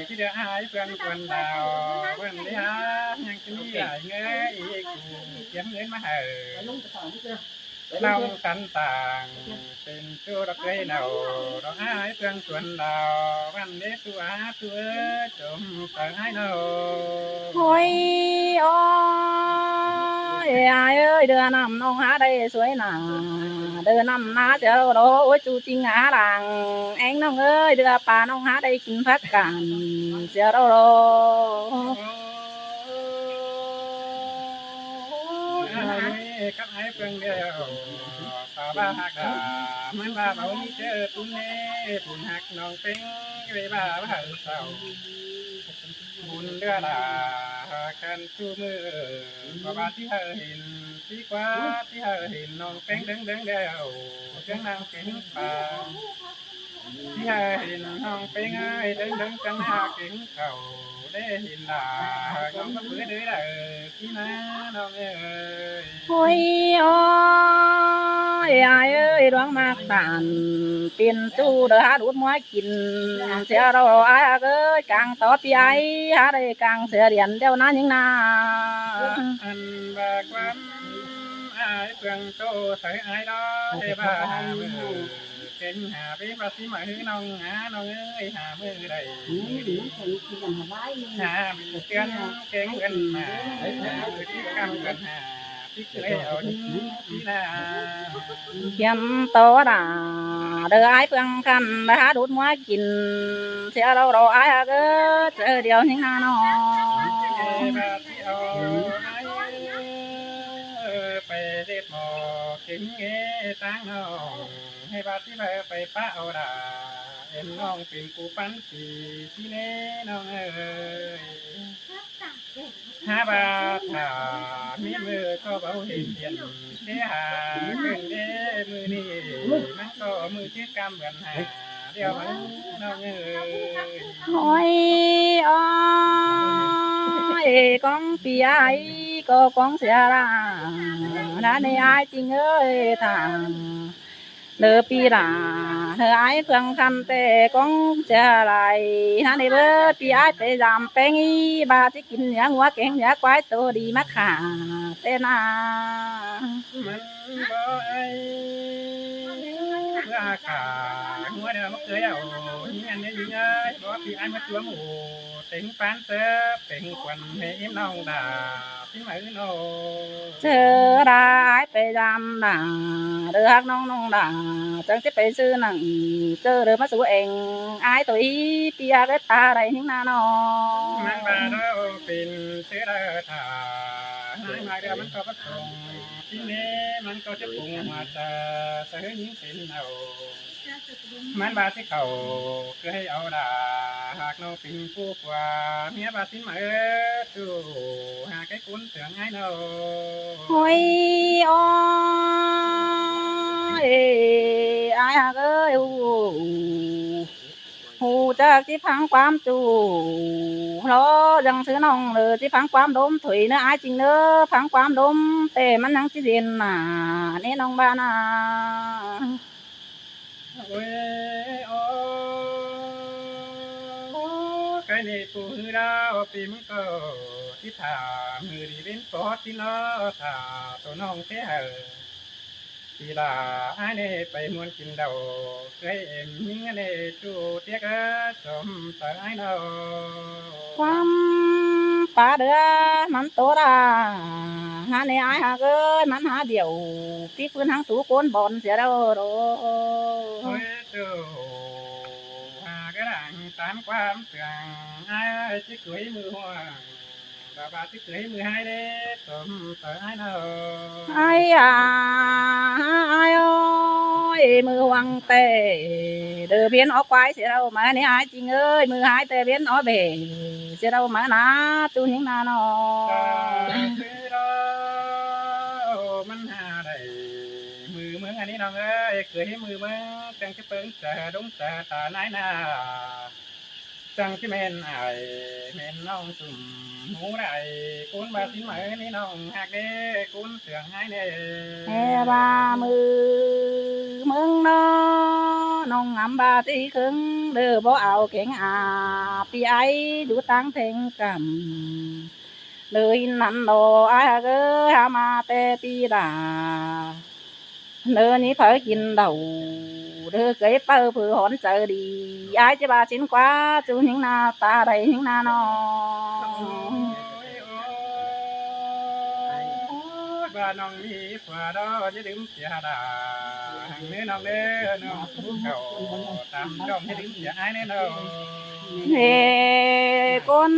ที่เดือหายเพื่อนคนดาวเพื่อนเลี้ยยังจะมีหลายเงยอีกเก็บเงินมาให้น้องกันต่างเป็นตัวรักเลยเนาเราหายเพื่อนส่วนดาววันเด็กตัวจมใส่ให้เนา Ôi ôi ai ơi đưa năm nông há đây suối nà đưa năm ná chở đó ôi chú chinh há đàng anh nông ơi đưa bà nông há đây kinh phát cản chở đó các ai phương đều bà ba hạt đà mấy ba bảo mi chơi tún nè bùn hạt non tính về bà hạt sầu bùn đưa đà cần chu mưa bà ba tí hờ hình tí quá tí hờ hình non tính đứng đều tiếng năng kính bà tí hờ hình non tính ơi đứng cắn hạ kính cầu để hình là con có bữa đứa là khi má non ơi ôi ôi ai ơi đoán mạc đàn tiền chú đỡ há đút muối kín xe đâu ai ơi càng to thì ai há đây càng xe điện đeo ná những na anh bà quan ai phương tô thấy ai đó để bà kinh hà biết bà xí mà hứ nông há nông ơi hà mưa đầy hà bị chân kén gần mà hà mưa tí cam gần hà tí cười ở tí là kiếm to đà đỡ ai phương khăn há đút muối kín xe đâu đâu ai ơi chờ điều những na nó bà tíไปเด็ดหมอกินเงี้ยตั้งน้องให้บาที่ไปป้าเอาด่าเอ็นน้องเป็นกูปั้นสีที่เน่น้องเอ้ยหาบาถามีมือก็เบาเห็นเย็นเสียหาขึ้นเด้มือนี่มันก็มือที่กำเหมือนหาเดี๋ยวมันน้องเอ้ย ôi ôi con pi ai con sẽ ra đã này ai chính ơi thằng lỡ pi là lỡ ai phương khăn tê con sẽ lại đã này bơ pi ai tê giảm beng y ba chỉ kinh nhá ngua kén nhá quái tôi đi mắc hà tê na มันบ่ไอ้เพื่อขาหัวเดิมเคยเอายิงอันนี้ยิงเอ้ยบ่พี่ไอ้มาตัวหมูเต็งปานเตอเป็นควันให้อิ่มน้องดาพี่มือโน chờ ra ai phải làm đà đưa hát nông đà chẳng chỉ phải sư nặng chờ được mất số em ai tôi bia cái ta đây những na nó มันบาดเอาเป็นเสือถาให้มาเดียวมันก็ประสงที่นี้มันก็จะปรุงมาจะเสือยิงเป็นเอามันบาที่เขาคือให้เอาด่าหากน้องเป็นผู้กว่าเมียบาที่มาดูหากไอ้คุณเสือง่ายเนาะ ôi ôi ai hả ơi hù chắc chỉ phán quám chủ nó rằng sứ nông lừa chỉ phán quám đốm thủy nữa ai chính nữa phán quám đốm tềมันนังchỉ điền mà nên nông ba na ôi cái này phụ nữ đau tìm cơที่ถามมือดีเป็นปอดที่ล้อถาตัวน้องเท่าทีลาไอ้เนี่ยไปมวนกินเดาเคยเอ็มยิงอันเนี่ยจูเตี้ยก็สมตาไอ้เนา quám ba đứaมันโตra hả này ai hả ơiมันhả điều tí phương hăng tú côn bòn sẽ đâu rồi โอ้ยจูหากระดังตามความเสื่องไอ้ที่เคยมือหัวบาที่เคยมือให้เด้สมตาไอ้เนา ai à ai ơi mưa hoang tề đưa biến ó quái sẽ đâu mà này ai chính ơi mưa hai tề biến ó về sẽ đâu mà ná tu những na nó คือเรามันหาได้มือเมืองอันนี้น้องเอ้ยเคยให้มือเมืองจังจะเปิ้งจะดงจะตาไหนนาโต จังที่เมนไอเมนน้องสุ่มหูได้กุนบาสินเหมยนี่น้องหักเด้กุนเสืองให้เด้ แห่บามือมึงเนาะน้องงามบาตีครึงเด้อบ่เอาเก่งอาปีไอดูตั้งเทงกำเลยนั่นโดอาเกหามาแต่ปีดาเนื้อนี้เผยกินđầu đưa cái bơ vừa hỗn trợ đi ai cho bà xin quá chú những na ta đây những na nó บ้านน้องมีฝ่าดอจะดื่มเสียดาหังเนื้อน้องเด้อน้องเก่าตามดอมจะดื่มเสียไอ้เนื้อน้อง Ê, con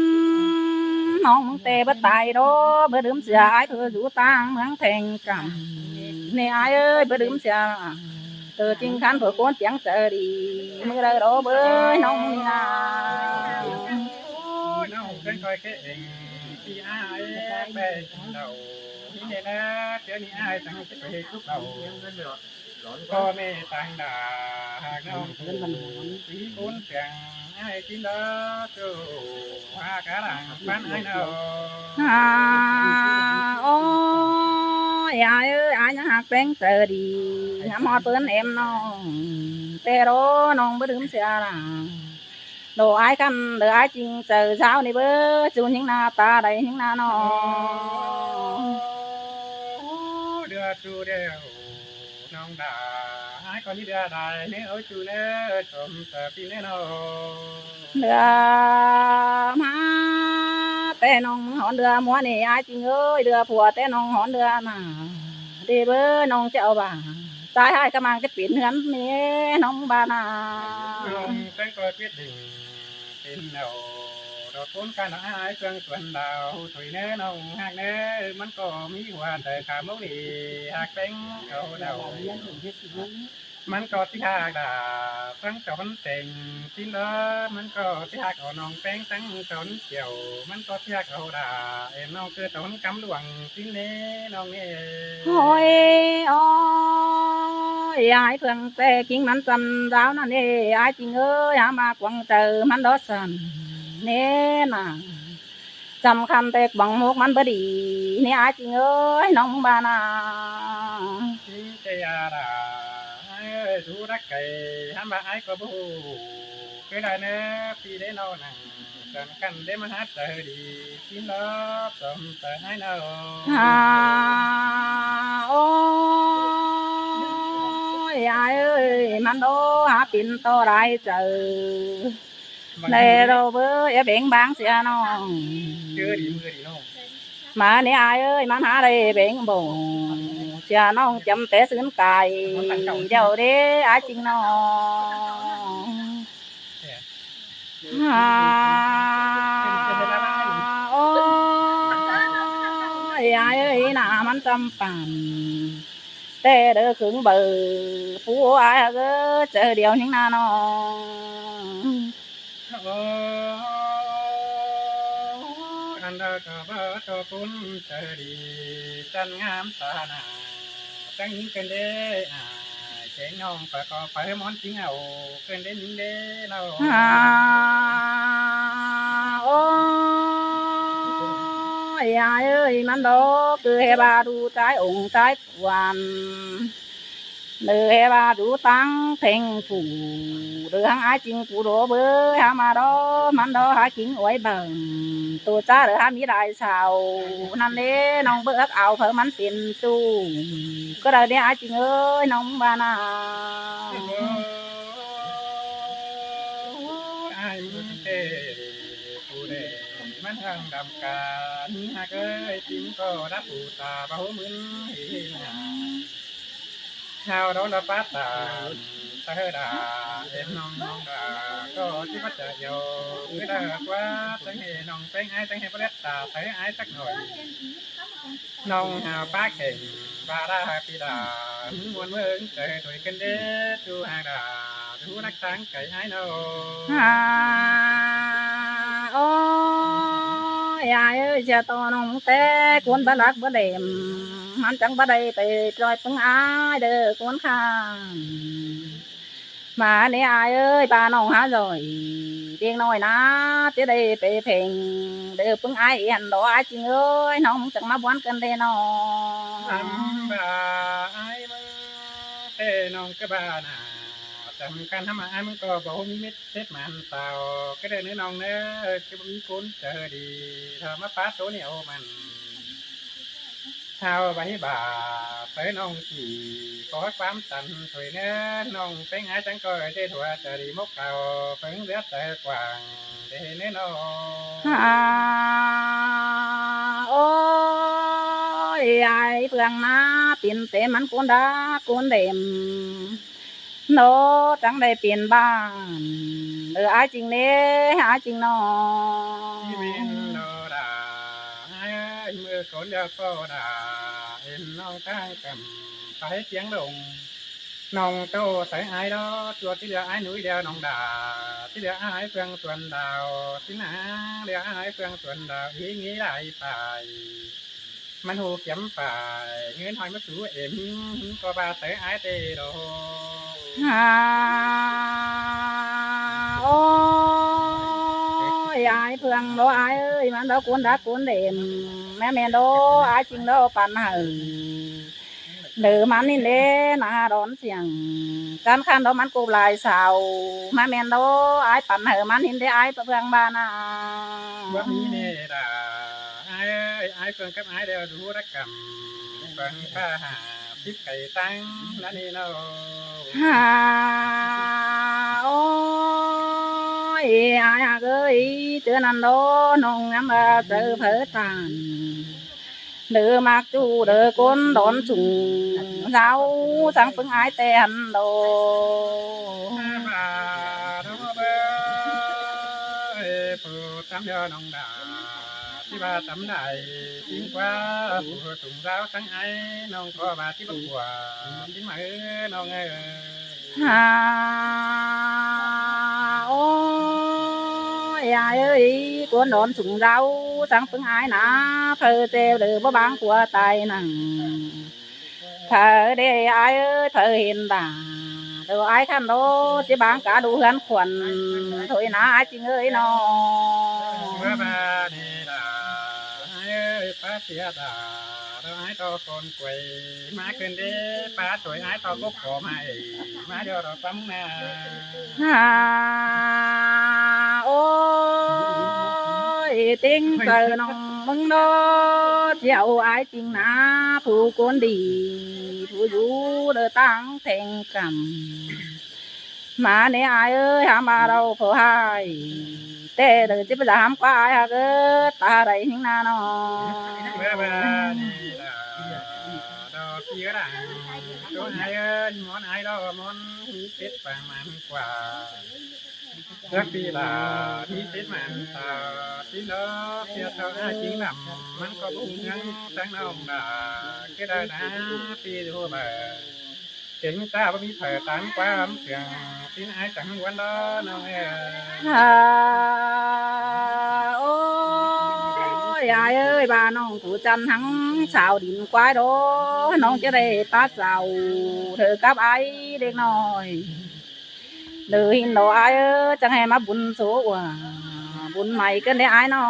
non tê bất tài đó bữa đếm xìa ai thừa rủ tang mắng thành cầm nè ai ơi bữa đếm xìa từ chinh khán vừa con tiếng chờ đi mưa đời đó bữa nông nàoน้องเป็นคอยแค่เองที่อ้ายไปเราที่เนี่ยนะเดี๋ยวนี้อ้ายตั้งจะไปทุกเราก็ไม่ตั้งด่าหากน้องสีคุ้นเสียงอ้ายกินแล้วจูหากระดังบ้านไอ้เนาะ à ôi ai ơi ai nhá hạt bén chờ đi hàm hoa tuấn em non tê đó non bữa đếm xìa là đồ ai căn đồ ai chinh chờ sao này bữa chú những na ta đây những na nó เดือจูเดียวน้องด่าหายก่อนที่เดือได้เนื้อจูเนื้อชมแต่ปีเนื้อน้อง đưa má té nong hòn đưa múa này ai chinh ơi đưa phùa té nong hòn đưa mà đi bữa nong chậu bà trái hai cái mang cái biển hấn nè nong bà nà ลงตั้งก็เพียดดิ่งเป็นเนาดอกต้นกันหายเครื่องส่วนดาวถอยเนื้อน้องหักเนื้อมันก็มีหัวแต่ขามุนีหักเป็นเอาดาวมันก็ที่หักดาตั้งจนเต็งกินเด้อมันก็ที่หักเอาน้องแป้งตั้งจนเกี่ยวมันก็ที่หักเอาดาเอ็มน้องคือตนกำหลวงกินเน้น้องเอ๋ ôi ôi ai thường tê kinhมันจันดาวนั่นเอ้aiจริงเอ้ยหามากวังเจอมันดอสันเน่น่ะจำคำเตกบังมุกมันบดีเนี่ยaiจริงเอ้ยน้องบานา chính cái là ai chú đắc cây hắn bà ai có bố cái này nè phi đến đâu nè cần cần để mà hát trời đi chín đó tầm trời ai nào à ôi ai ơiมันโดหาปิ่นโตได้เจอ nè đâu với em biển bán xe non chưa đi mưa đi đâu mà nè ai ơiมันหาได้biển bồ xe non chấm té xứng cài đâu đấy ai chinh non à ôi ai ơi nàมันจำปั่นแต่เด้อขึงเบอผู้อายก็เจอเดียวนิ่งนาน้อง อันเดอร์ก็บ่ตัวปุ่นเจอดีจันงามตาหนาตั้งยิงกันเด้เจ๊งน้องไปก็ไปมอนจริงเอาเกินเด้ยิงเด้เรา à ôi ai ơiมันđó cứ he ba đu trái ủng trái hoàn đưa he ba đu tăng thành phủ đưa hàng ai chinh phủ đổ bơ ha mà đóมันđó há chính ôi bầnตัวจ้าđưa ha mi đại saoนั่นเด้น้องเบิกเอาเพิ่มมันเป็นจูก็ได้เนี่ยai chinh ơiน้องบ้านา ai muốn thế phụ đềมันทางดำการหากเอ้ยจริงก็รับปูตาเบาเหมือนหาชาวเราละปัตตาตาดาเอ็นน้องน้องดาก็ที่พัดจะโยคือดากว่าตั้งให้น้องเป็นไอ้ตั้งให้ประเด็ตาใส่ไอ้สักหน่อยน้องหาป้าเก่งบาดาปีดามวนเมืองเจอถอยกันเด้ดูหาดาดูนักตั้งไก่ไอ้น้อง à ôi ai ơi cha to nông té cuốn bá lắc bá đệm hắn chẳng bá đây tề trôi phấn ai đơ cuốn khang mà nè ai ơi bà nong há rồi tiếng nói ná tới đây bề phèn được phương ai ăn đó ai chừng ơi nong chẳng má bón cân đây nó อัมบาไอ้มึงเทน้องกะบานาจำกันทำไมมึงก็บอกมีเม็ดเซ็ตมันเต่าก็ได้เนื้อน้องเนื้อก็มีคนเจอดีถ้ามาป้าโตเนี่ยมันเท้าใบบ่าใส่น้องขี่ขอความสันถอยเนื้อน้องเป็นไงจังก็ได้ถั่วจะดีมกเก่าเพิ่งเลือดแต่กว่างได้เนื้อน้อง ôi ai phương na tiền tế mắn cuốn đá cuốn đệm nó chẳng đây tiền bàn ở ai chừng nế ai chừng nó ชีวิตโนดาเมื่อคนเดียวก็ดาเห็นน้องตั้งกันไปเสียงลงน้องโตใส่ไอ้ดอตัวที่เหลือไอ้หนุ่ยเดียวน้องดาที่เหลือไอ้เฟืองส่วนดาวที่หนาเหลือไอ้เฟืองส่วนดาวอีงี้ไหลไปมันหูเข็มไปเงินหอยมาสู่เอ็มก็บาใส่ไอ้เตโด ôi ai phương đó ai ơi mà đó cuốn đệm mẹ mẹ đó ai chừng đó pan hở nữ man in đê na đón xiềng can khan đó man cô lại xào mẹ mẹ đó ai pan hở man in đê ai phương ba na ว่ามีเนดาไอ้เฟืองกับไอ้เดียวรู้รักกันเฟืองป้าหาพิษไก่ตั้งนั่นนี่เนาะ hà ôi ai ơi chưa năn đó nông ngắm tự phở tàn nữ mặc chu đỡ côn đón sùng giáo sang phương ai tè hẳn đồ มาดอเบอผู้ตำยอน้องดาที่ว่าตำได้จริงกว่าผู้ถุงเราทั้งไอ้น้องก็มาที่บักว่าที่มาน้องเอ้ย hà ôi ai ơi cuốn đón sùng giáo sang phương ai ná phơ treo đỡ bó bán của tài nằng thờ đây ai ơi thờ hiện đà đồ ai khăn đó chỉ bán cả đủ hân khuẩn thôi ná ai chừng ơi nó เมื่อมาดีดาไอ้ป้าเสียดาเราไอ้ต่อคนกวยมาขึ้นดีป้าสวยไอ้ต่อก็ขอมามาเดี๋ยวเราปั๊มนา hà ôi tiếng cờ nong mừng đó dạo ai chừng ná phụ cuốn đi phụ du đỡ tăng thành cầm mà nè ai ơi hàm bà đâu phở hai tê đỡ tiếp là hàm qua ai hả cơ ta đây hình na nó เมื่อมาดีดาดอกเกี้ยด่างตัวไอ้เอ้ยมอนไอ้ดอกมอนมีเป็ดประมาณกว่าเลือกปีลามีเป็ดมันตาที่เลิกเสียเท่าไอ้จริงลำมันก็บุ้งยังตั้งน้องดาก็ได้นะปีดูมาเห็นตาว่ามีเผยตามความเสียงที่ไอ้จังวันละน้องเอ้ย hà ôi ai ơi bà nong thủ chân hắn xào điện quái đó nong cho đây tát xào thử cắp ai đen nồi đời hình đồ ai ơi chẳng hề mà bún số à bún mày cái đấy ai nó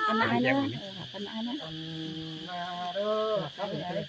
cái ai nữa cái ai nữa